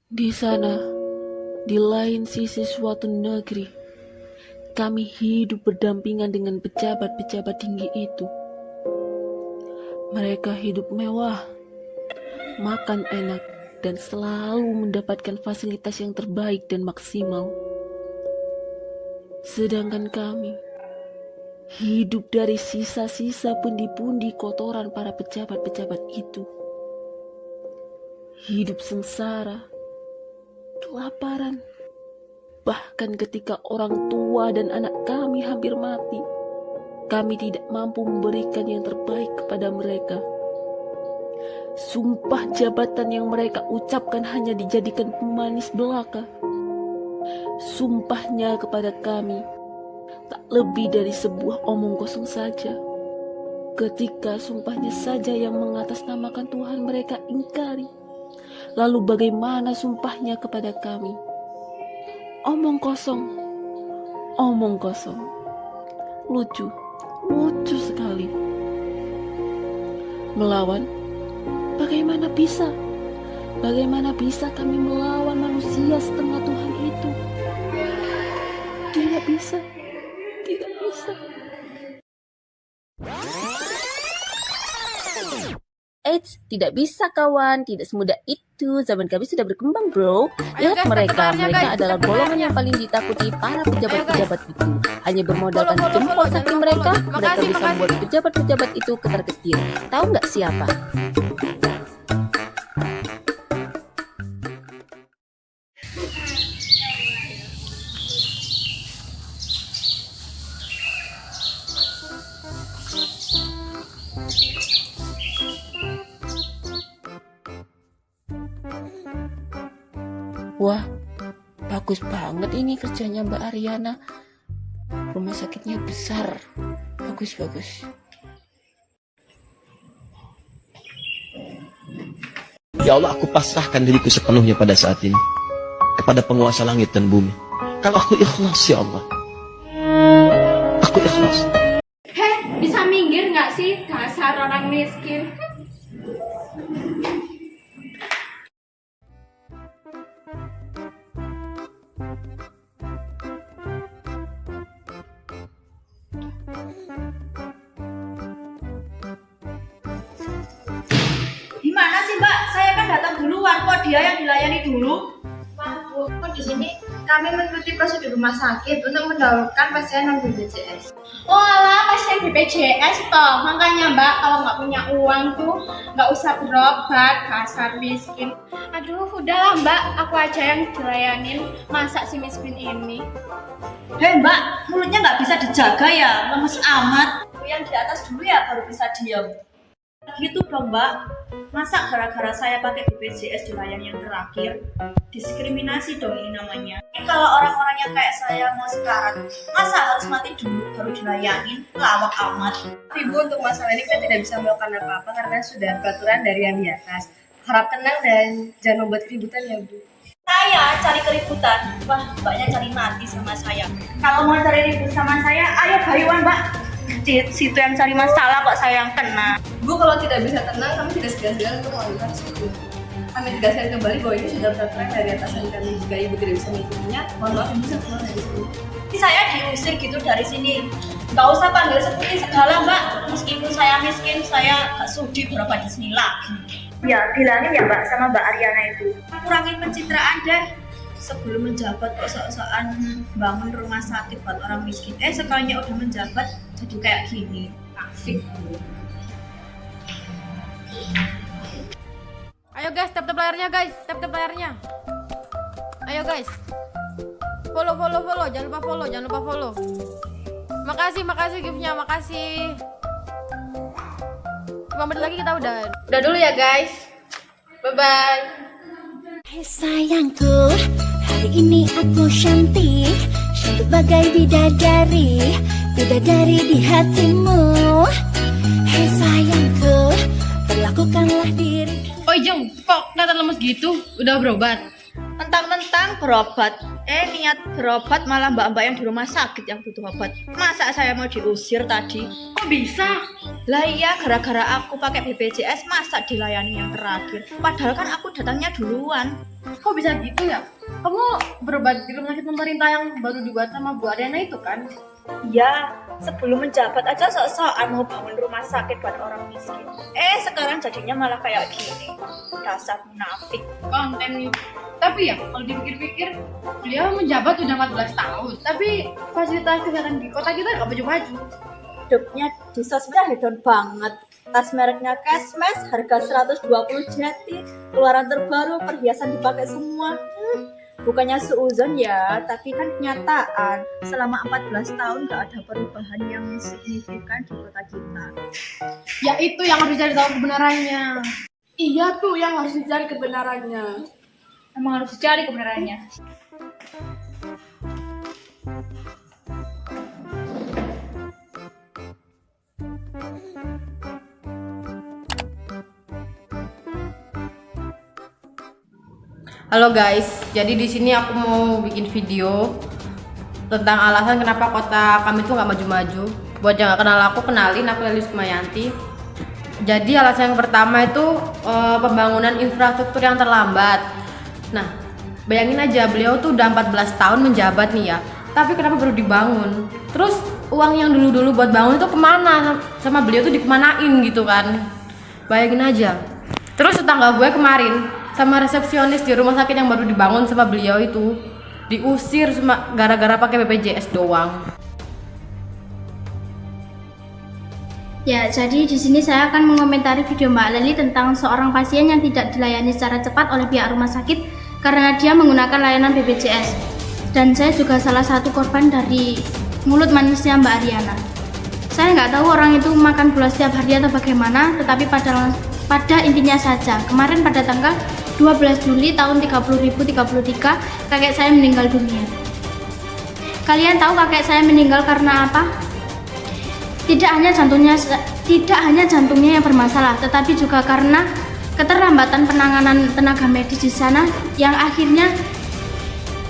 Di sana, di lain sisi suatu negeri, kami hidup berdampingan dengan pejabat-pejabat tinggi itu. Mereka hidup mewah, makan enak, dan selalu mendapatkan fasilitas yang terbaik dan maksimal. Sedangkan kami hidup dari sisa-sisa pundi-pundi kotoran para pejabat-pejabat itu. Hidup sengsara, kelaparan, bahkan ketika orang tua dan anak kami hampir mati, kami tidak mampu memberikan yang terbaik kepada mereka. Sumpah jabatan yang mereka ucapkan hanya dijadikan pemanis belaka. Sumpahnya kepada kami tak lebih dari sebuah omong kosong saja. Ketika sumpahnya saja yang mengatasnamakan Tuhan mereka ingkari, lalu bagaimana sumpahnya kepada kami? Omong kosong, omong kosong. Lucu sekali. Melawan? Bagaimana bisa? Bagaimana bisa kami melawan manusia setengah Tuhan itu? Tidak bisa. Tidak bisa. Eits, tidak bisa kawan, tidak semudah itu. Zaman kami sudah berkembang bro. Lihat mereka adalah golongan yang paling ditakuti para pejabat-pejabat itu. Hanya bermodalkan jempol sakti mereka bisa membuat pejabat-pejabat itu ketar-ketir. Tahu nggak siapa? Wah, bagus banget ini kerjanya Mbak Ariana. Rumah sakitnya besar. Bagus. Ya Allah, aku pasrahkan diriku sepenuhnya pada saat ini kepada penguasa langit dan bumi. Kalau aku ikhlas, ya Allah, aku ikhlas. Bisa minggir nggak sih, dasar orang miskin? Gimana sih Mbak? Saya kan datang duluan, kok dia yang dilayani dulu? Pak, Bu, kan di sini kami mengikuti prosedur rumah sakit untuk mendahulukan pasien non BPJS. Oh alah, pasien BPJS toh. Makanya Mbak, kalau nggak punya uang tuh nggak usah berobat, dasar miskin. Aduh, udahlah Mbak, aku aja yang dilayanin. Masa si miskin ini? Hei Mbak, mulutnya nggak bisa dijaga ya, lemes amat. Yang di atas dulu ya baru bisa diam. Gitu dong Mbak, masa gara-gara saya pakai BPJS dilayani yang terakhir? Diskriminasi dong ini namanya. Ini kalau orang-orang yang kayak saya mau sekarat, masa harus mati dulu baru dilayanin? Lawak amat. Tapi Bu, untuk masalah ini kita tidak bisa melakukan apa-apa karena sudah peraturan dari yang di atas. Harap tenang dan jangan membuat keributan ya Bu. Saya cari keributan, wah Mbaknya cari mati sama saya. Kalau mau cari ribut sama saya, ayo bayuan Mbak. Situ yang cari masalah kok saya yang kena. Bu, kalau tidak bisa tenang, kami tidak segan-segan untuk melanjutkan hukum. Kami tegaskan kembali bahwa ini sudah peraturan dari atas dan kami jika Ibu tidak bisa mengikutinya, mohon maaf Ibu bisa keluar dari sini. Saya diusir gitu dari sini. Gak usah panggil seperti segala Mbak. Meskipun saya miskin, saya gak sudi berobat di sini lagi. Ya, bilangin ya Mbak sama Mbak Ariana itu. Kurangin pencitraan deh. Sebelum menjabat kok sok-sokan bangun rumah sakit buat orang miskin. Sekalinya udah menjabat jadi kayak gini. Kafik. Ayo guys, tap layarnya guys, tap layarnya. Ayo guys, follow, jangan lupa follow. Makasih giftnya, makasih. 5 menit lagi kita udah dulu ya guys. Bye. Hai sayangku, hari ini aku cantik bagai bidadari di hatimu. Hai sayangku, perlakukanlah diriku. Oi Jeng, kok kelihatan lemes gitu? Udah berobat? Mentang-mentang berobat, niat berobat malah mbak-mbak yang di rumah sakit yang butuh obat. Masa saya mau diusir tadi? Kok bisa? Lah iya, gara-gara aku pakai BPJS masa dilayani yang terakhir. Padahal kan aku datangnya duluan. Kok bisa gitu ya? Kamu berobat di rumah sakit pemerintah yang baru dibuat sama Bu Ariana itu kan? Iya, sebelum menjabat aja sok-sokan mau bangun rumah sakit buat orang miskin. Sekarang jadinya malah kayak gini. Dasar munafik. Konten. Tapi ya, kalau dipikir-pikir, beliau menjabat udah 14 tahun. Tapi fasilitas kesehatan di kota kita nggak maju-maju. Hidupnya di sosmed hedon banget. Tas mereknya Cashmas, harga 120 jati, keluaran terbaru, perhiasan dipakai semua. Bukannya seuzon ya, tapi kan kenyataan. Selama 14 tahun gak ada perubahan yang signifikan di kota kita. Ya itu yang harus dicari tahu kebenarannya. Iya tuh yang harus dicari kebenarannya. Emang harus dicari kebenarannya. Halo guys, jadi di sini aku mau bikin video tentang alasan kenapa kota kami tuh nggak maju-maju. Buat yang nggak kenal aku, kenalin, aku Lelis Kumayanti. Jadi alasan yang pertama itu pembangunan infrastruktur yang terlambat. Nah, bayangin aja beliau tuh udah 14 tahun menjabat nih ya, tapi kenapa baru dibangun? Terus uang yang dulu-dulu buat bangun itu kemana? Sama beliau tuh dikemanain gitu kan? Bayangin aja. Terus tetangga gue kemarin sama resepsionis di rumah sakit yang baru dibangun sama beliau itu diusir cuma gara-gara pakai BPJS doang. Ya, jadi di sini saya akan mengomentari video Mbak Leli tentang seorang pasien yang tidak dilayani secara cepat oleh pihak rumah sakit karena dia menggunakan layanan BPJS. Dan saya juga salah satu korban dari mulut manisnya Mbak Ariana. Saya nggak tahu orang itu makan gula setiap hari atau bagaimana, tetapi pada intinya saja, kemarin pada tanggal 12 Juli tahun 30.033, kakek saya meninggal dunia. Kalian tahu kakek saya meninggal karena apa? Tidak hanya jantungnya yang bermasalah, tetapi juga karena keterlambatan penanganan tenaga medis di sana yang akhirnya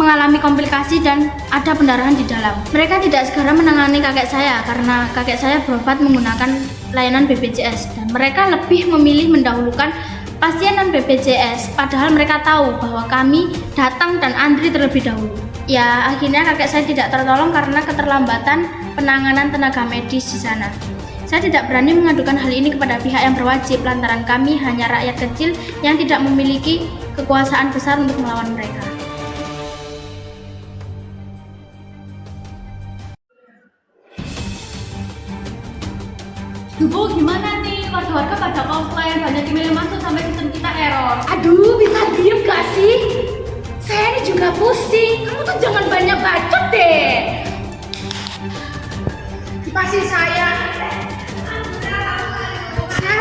mengalami komplikasi dan ada pendarahan di dalam. Mereka tidak segera menangani kakek saya karena kakek saya berobat menggunakan layanan BPJS dan mereka lebih memilih mendahulukan pasien non BPJS padahal mereka tahu bahwa kami datang dan antri terlebih dahulu. Ya, akhirnya kakek saya tidak tertolong karena keterlambatan penanganan tenaga medis di sana. Saya tidak berani mengadukan hal ini kepada pihak yang berwajib lantaran kami hanya rakyat kecil yang tidak memiliki kekuasaan besar untuk melawan mereka. Bu, gimana nih? Warga-warga pada komplain banyak email yang masuk sampai sistem kita error. Aduh, bisa diem gak sih? Saya ini juga pusing. Kamu tuh jangan banyak bacot deh. Pasti saya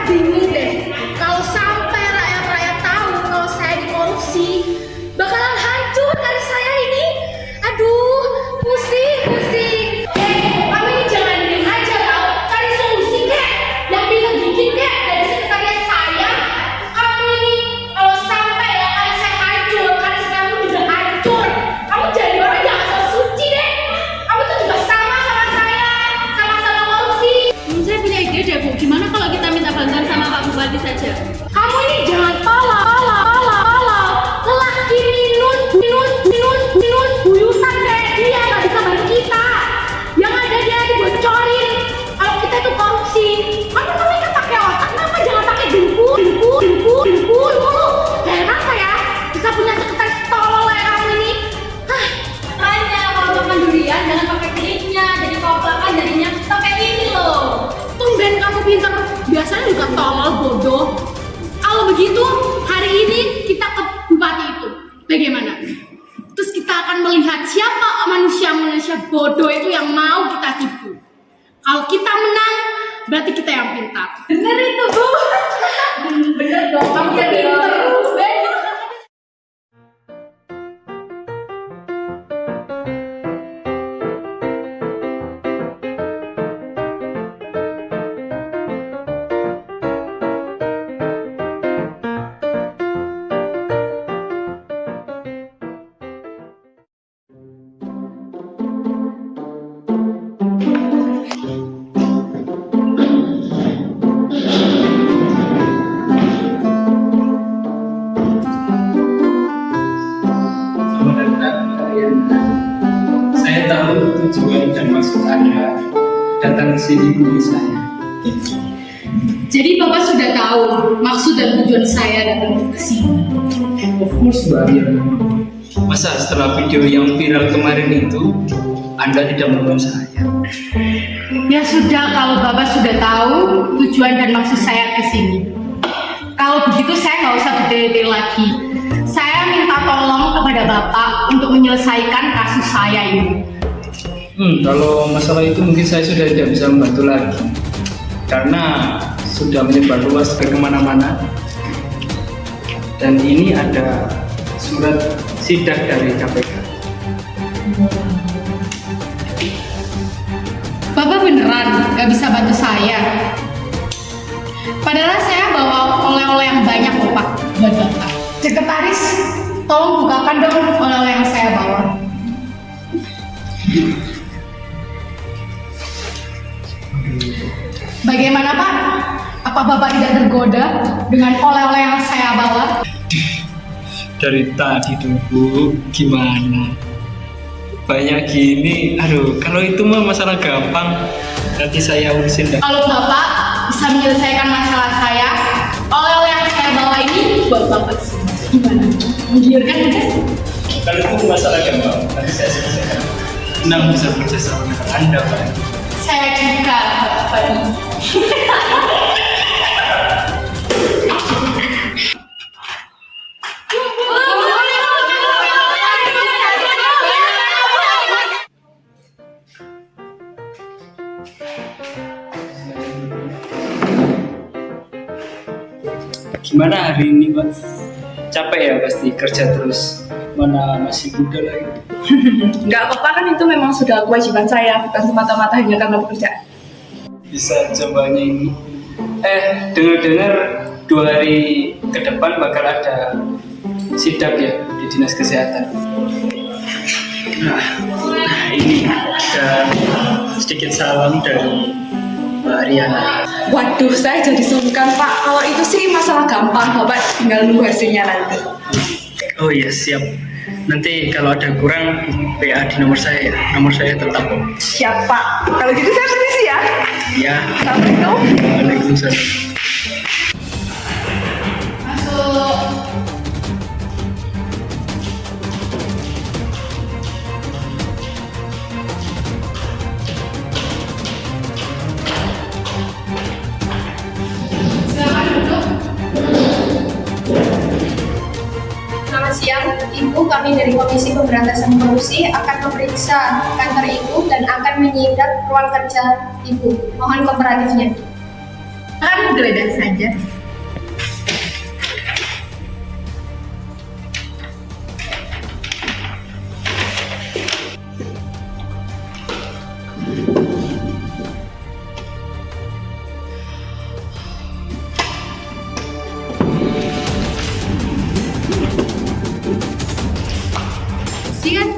bingung deh. Kalau sampai rakyat-rakyat tahu kalau saya dikorupsi, bakalan hancur karir saya ini. Aduh, pusing. Kamu ini jangan diem aja tau. Cari solusi kek. Yang bisa bikin kek dari sekretariat saya. Kamu ini kalau sampai ya karir saya hancur, karir kamu juga hancur. Kamu jadi orang yang asal suci deh. Kamu tuh juga sama saya, sama-sama korupsi. Saya punya ide deh Bu, gimana kalau kita minta bantuan sama Pak Bupati saja? Kamu ini jangan pala. Lelaki minus buyutan kayak dia gak bisa bantu kita. Yang ada dia dibocorin kalau kita itu korupsi. Kamu kan pakai otak, kenapa jangan pakai dengkul mulu. Heran saya bisa punya sekretaris tolol kayak kamu ini. Makanya kalau makan durian jangan pakai kulitnya, jadi kalau makan jadinya pakai ini loh. Tumben kamu pintar, biasanya juga tolol bodoh. Kalau begitu, hari ini kita ke bupati itu. Bagaimana? Terus kita akan melihat siapa manusia bodoh itu yang mau kita tipu. Kalau kita menang, berarti kita yang pintar. Bener itu Bu. Bener dong, kamu yang pintar. datang ke sini menemui saya. Jadi Bapak sudah tahu maksud dan tujuan saya datang ke sini. Of course, Mbak Ariana. Masa setelah video yang viral kemarin itu, Anda tidak menemui saya? Ya sudah, kalau Bapak sudah tahu tujuan dan maksud saya ke sini. Kalau begitu saya nggak usah detail-detail lagi. Saya minta tolong kepada Bapak untuk menyelesaikan kasus saya ini. Kalau masalah itu mungkin saya sudah tidak bisa membantu lagi. Karena sudah menyebar luas ke kemana-mana. Dan ini ada surat sidak dari KPK. Bapak beneran gak bisa bantu saya? Padahal saya bawa oleh-oleh yang banyak loh Pak buat Bapak. Sekretaris, tolong bukakan dong oleh-oleh yang saya bawa. Bagaimana Pak? Apa Bapak tidak tergoda dengan oleh-oleh yang saya bawa? Dari tadi tuh Bu, gimana? Banyak gini, aduh, kalau itu mah masalah gampang, nanti saya urusin dah. Kalau Bapak bisa menyelesaikan masalah saya, oleh-oleh yang saya bawa ini buat Bapak sih. Gimana? Menggiurkan kan? Kalau itu masalah gampang, nanti saya selesaikan. Senang bisa bekerja sama dengan Anda, Pak. Saya juga, Bapak. Gimana hari ini, Pak? Capek ya pasti kerja terus. Mana masih muda lagi. Nggak apa-apa kan, itu memang sudah kewajiban saya, bukan semata-mata hanya karena pekerjaan. Bisa cobanya ini. Dengar-dengar 2 hari ke depan bakal ada sidak ya di Dinas Kesehatan. Nah ini ada sedikit salam dari Mbak Ariana. Waduh, saya jadi sungkan Pak. Kalau itu sih masalah gampang, Bapak tinggal nunggu hasilnya nanti. Oh iya, siap. Nanti kalau ada kurang PA di nomor saya ya. Nomor saya tetap. Siap Pak. Kalau gitu saya permisi ya. Ya. Assalamualaikum. Waalaikumsalam. Masuk. Silakan duduk. Selamat siang, Ibu. Kami dari Komisi Pemberantasan Korupsi akan memeriksa kantor Ibu dan akan menyidap ruang kerja Ibu. Mohon kooperatifnya. Kan geledah saja. Sian.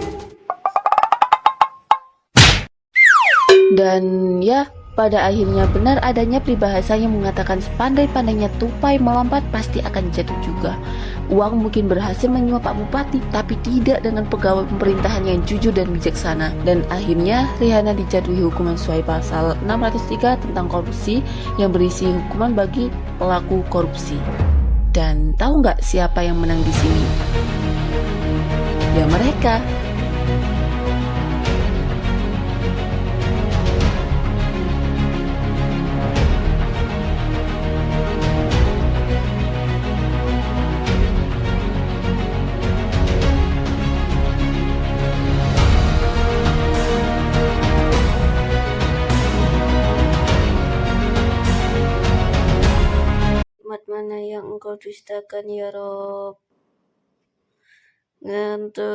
Dan ya, pada akhirnya benar adanya peribahasa yang mengatakan sepandai-pandainya tupai melompat pasti akan jatuh juga. Uang mungkin berhasil menyuap Pak Bupati, tapi tidak dengan pegawai pemerintahan yang jujur dan bijaksana. Dan akhirnya Rihanna dijatuhi hukuman sesuai pasal 603 tentang korupsi yang berisi hukuman bagi pelaku korupsi. Dan tahu nggak siapa yang menang di sini? Ya mereka. Nikmat mana yang engkau dustakan ya Rob? Ngantuk.